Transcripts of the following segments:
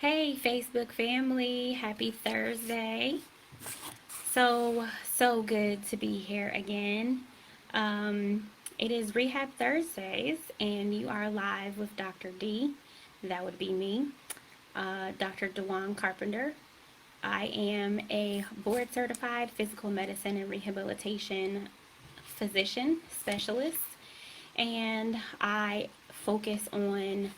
Hey Facebook family, happy Thursday. So good to be here again. It is Rehab Thursdays, and you are live with Dr. D. That would be me, Dr. Dewan Carpenter. I am a board certified physical medicine and rehabilitation physician specialist, and I focus on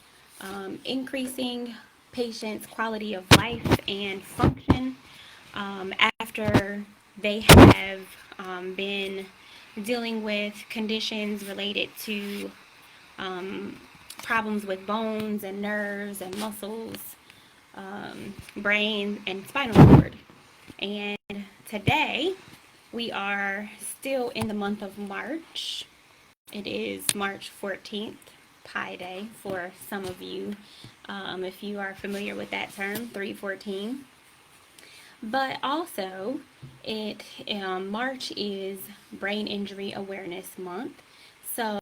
increasing patients' quality of life and function after they have been dealing with conditions related to problems with bones and nerves and muscles, brain, and spinal cord. And today we are still in the month of March. It is March 14th, Pi Day for some of you, if you are familiar with that term, 314. But also, March is Brain Injury Awareness Month. So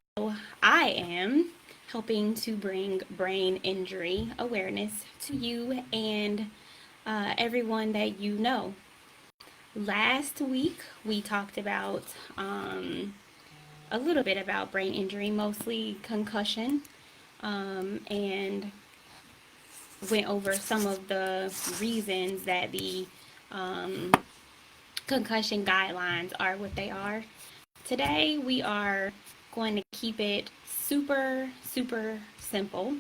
I am helping to bring brain injury awareness to you and everyone that you know. Last week we talked about a little bit about brain injury, mostly concussion, and went over some of the reasons that the um, concussion guidelines are what they are. Today we are going to keep it super simple,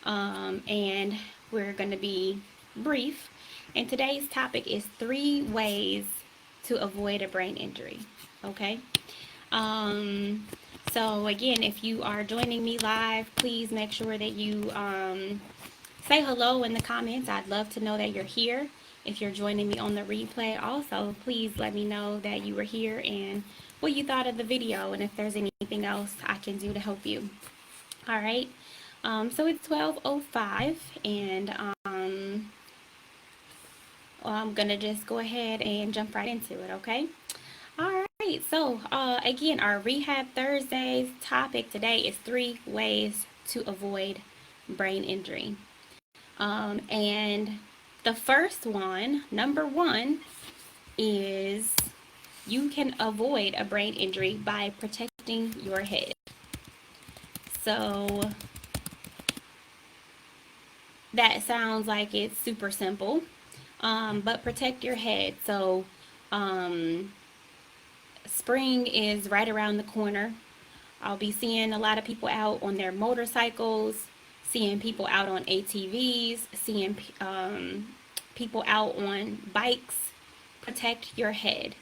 and we're going to be brief. And today's topic is 3 ways to avoid a brain injury. Okay. Um, so again, if you are joining me live, please make sure that you say hello in the comments. I'd love to know that you're here. If you're joining me on the replay, also please let me know that you were here and what you thought of the video, and if there's anything else I can do to help you. All right. So it's 12:05, and I'm gonna just go ahead and jump right into it. Okay. All right, so again, our Rehab Thursdays topic today is 3 ways to avoid brain injury. And the first one, number one, is you can avoid a brain injury by protecting your head. So that sounds like it's super simple, but protect your head. So spring is right around the corner. I'll be seeing a lot of people out on their motorcycles, seeing people out on ATVs, seeing people out on bikes. Protect your head.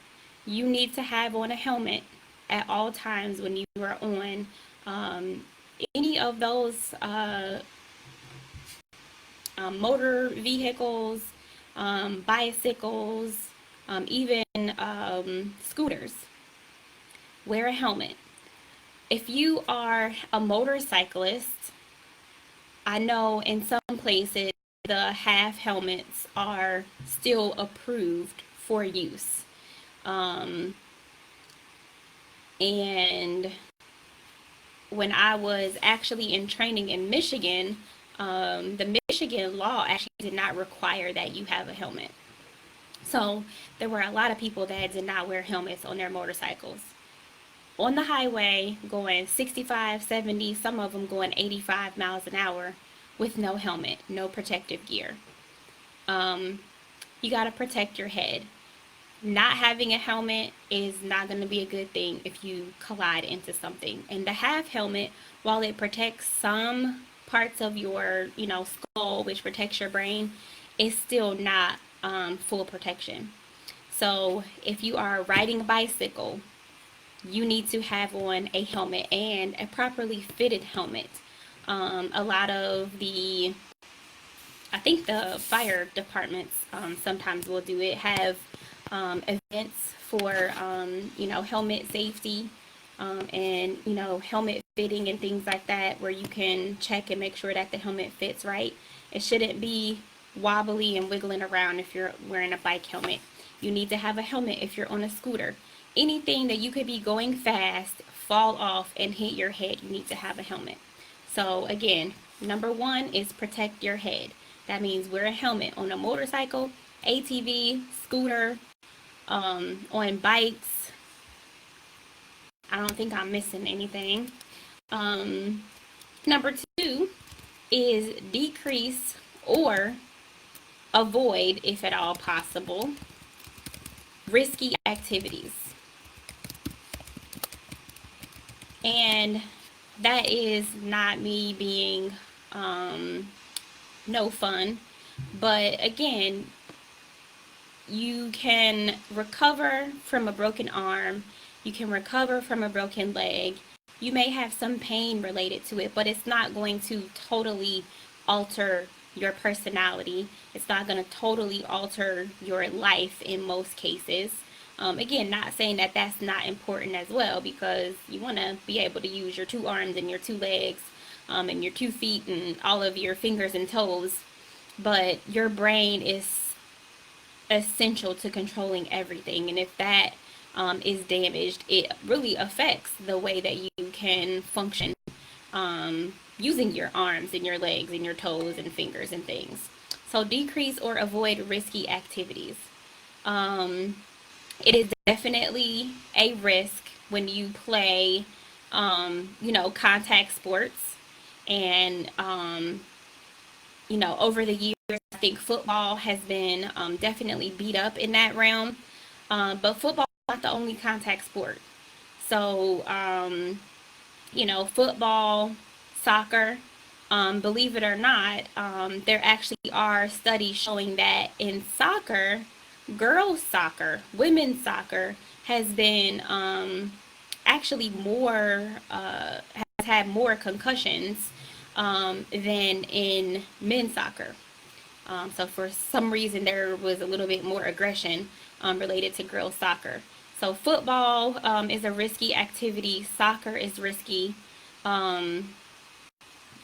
You need to have on a helmet at all times when you are on any of those motor vehicles, bicycles, even scooters. Wear a helmet. If you are a motorcyclist, I know in some places the half helmets are still approved for use. And when I was actually in training in Michigan, the Michigan law actually did not require that you have a helmet. So there were a lot of people that did not wear helmets on their motorcycles. On the highway going 65, 70, some of them going 85 miles an hour with no helmet, no protective gear. You got to protect your head. Not having a helmet is not going to be a good thing if you collide into something. And the half helmet, while it protects some parts of your, skull, which protects your brain, is still not full protection. So if you are riding a bicycle, you need to have on a helmet, and a properly fitted helmet. A lot of I think the fire departments sometimes will do it, have events for, helmet safety, and, helmet fitting and things like that, where you can check and make sure that the helmet fits right. It shouldn't be wobbly and wiggling around if you're wearing a bike helmet. You need to have a helmet if you're on a scooter. Anything that you could be going fast, fall off, and hit your head, you need to have a helmet. So again, number one is protect your head. That means wear a helmet on a motorcycle, ATV, scooter, on bikes. I don't think I'm missing anything. Um, Number two is decrease or avoid, if at all possible, risky activities. And that is not me being no fun, but again, you can recover from a broken arm, you can recover from a broken leg. You may have some pain related to it, but it's not going to totally alter your personality. It's not going to totally alter your life in most cases. Again, not saying that that's not important as well, because you want to be able to use your two arms and your two legs, and your 2 feet and all of your fingers and toes. But your brain is essential to controlling everything. And if that is damaged, it really affects the way that you can function using your arms and your legs and your toes and fingers and things. So decrease or avoid risky activities. It is definitely a risk when you play, contact sports. And, over the years, I think football has been definitely beat up in that realm. But football is not the only contact sport. So, football, soccer, believe it or not, there actually are studies showing that in soccer, girls' soccer, women's soccer has been actually has had more concussions than in men's soccer. So for some reason, there was a little bit more aggression related to girls' soccer. So football is a risky activity. Soccer is risky.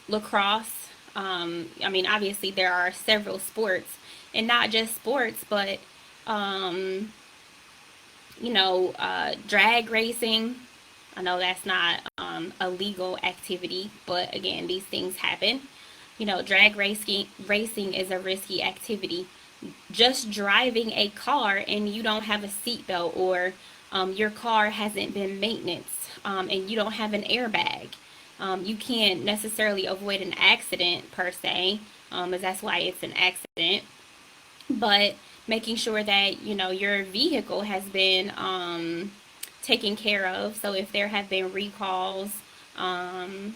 Lacrosse. Obviously there are several sports, and not just sports, but drag racing. I know that's not a legal activity, but again, these things happen. Drag racing is a risky activity. Just driving a car and you don't have a seatbelt, or your car hasn't been maintenance, and you don't have an airbag. You can't necessarily avoid an accident per se, as that's why it's an accident. But making sure that your vehicle has been taken care of. So if there have been recalls, on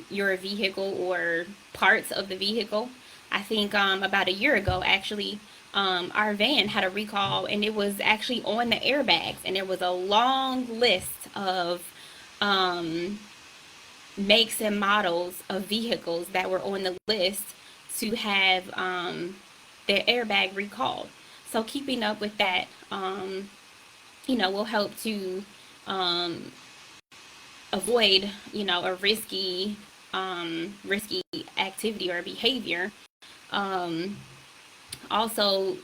your vehicle or parts of the vehicle. I think about a year ago, actually, our van had a recall, and it was actually on the airbags, and there was a long list of makes and models of vehicles that were on the list to have their airbag recalled. So keeping up with that, will help to avoid, a risky activity or behavior. Also,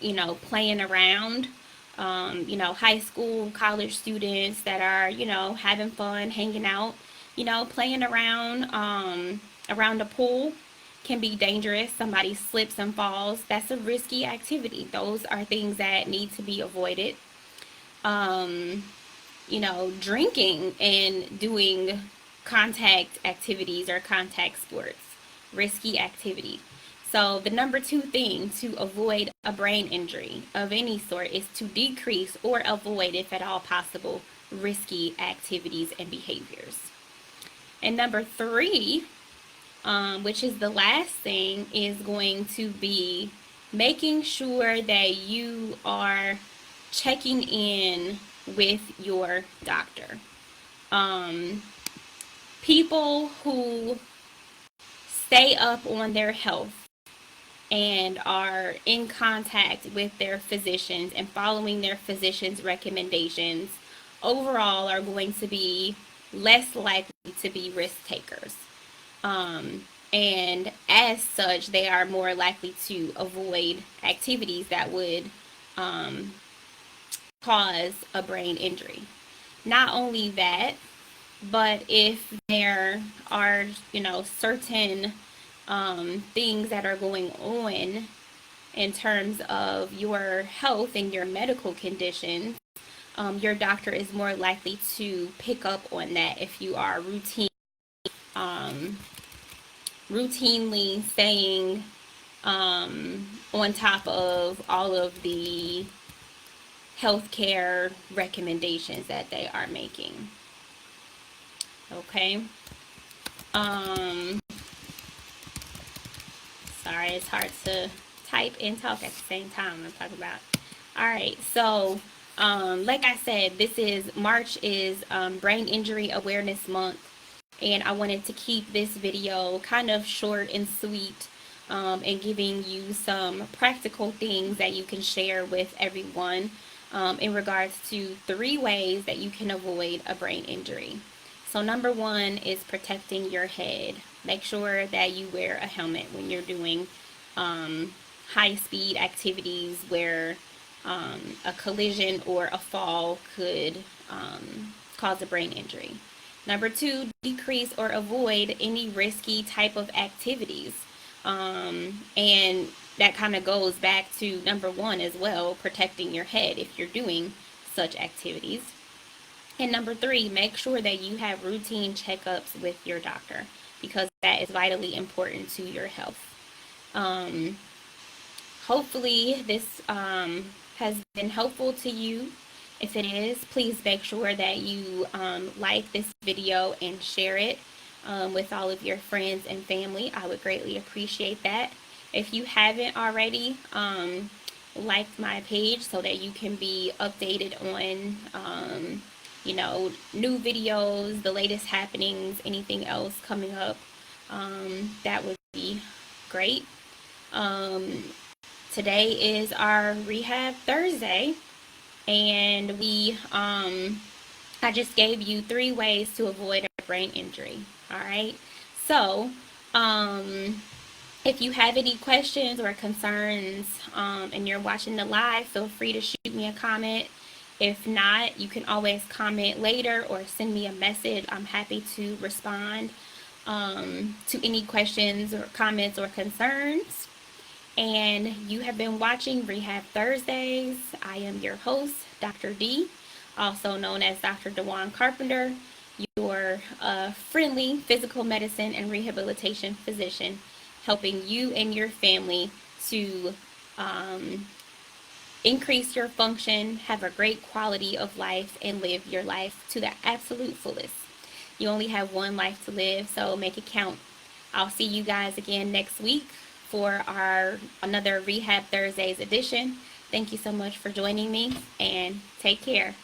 playing around. High school, college students that are, having fun, hanging out, playing around a pool can be dangerous. Somebody slips and falls. That's a risky activity. Those are things that need to be avoided. Drinking and doing contact activities or contact sports, risky activity. So the number 2 thing to avoid a brain injury of any sort is to decrease or avoid, if at all possible, risky activities and behaviors. And number 3, which is the last thing, is going to be making sure that you are checking in with your doctor. People who stay up on their health and are in contact with their physicians and following their physicians' recommendations overall are going to be less likely to be risk takers. And as such, they are more likely to avoid activities that would cause a brain injury. Not only that, but if there are, certain things that are going on in terms of your health and your medical conditions, your doctor is more likely to pick up on that if you are routinely staying on top of all of the healthcare recommendations that they are making. Okay. Sorry, it's hard to type and talk at the same time. I'm talking about. All right, so like I said, March is Brain Injury Awareness Month, and I wanted to keep this video kind of short and sweet, and giving you some practical things that you can share with everyone in regards to 3 ways that you can avoid a brain injury. So number 1 is protecting your head. Make sure that you wear a helmet when you're doing high-speed activities where a collision or a fall could cause a brain injury. Number 2, decrease or avoid any risky type of activities. And that kind of goes back to number 1 as well, protecting your head if you're doing such activities. And number 3, make sure that you have routine checkups with your doctor, because that is vitally important to your health. Hopefully this has been helpful to you. If it is, please make sure that you like this video and share it with all of your friends and family. I would greatly appreciate that. If you haven't already, like my page so that you can be updated on new videos, the latest happenings, anything else coming up. That would be great. Today is our Rehab Thursday, and I just gave you 3 ways to avoid a brain injury. All right. So, if you have any questions or concerns, and you're watching the live, feel free to shoot me a comment. If not, you can always comment later or send me a message. I'm happy to respond to any questions or comments or concerns. And you have been watching Rehab Thursdays. I am your host, Dr. D, also known as Dr. Dewan Carpenter, your friendly physical medicine and rehabilitation physician, helping you and your family to increase your function, have a great quality of life, and live your life to the absolute fullest. You only have one life to live, so make it count. I'll see you guys again next week for another Rehab Thursdays edition. Thank you so much for joining me, and take care.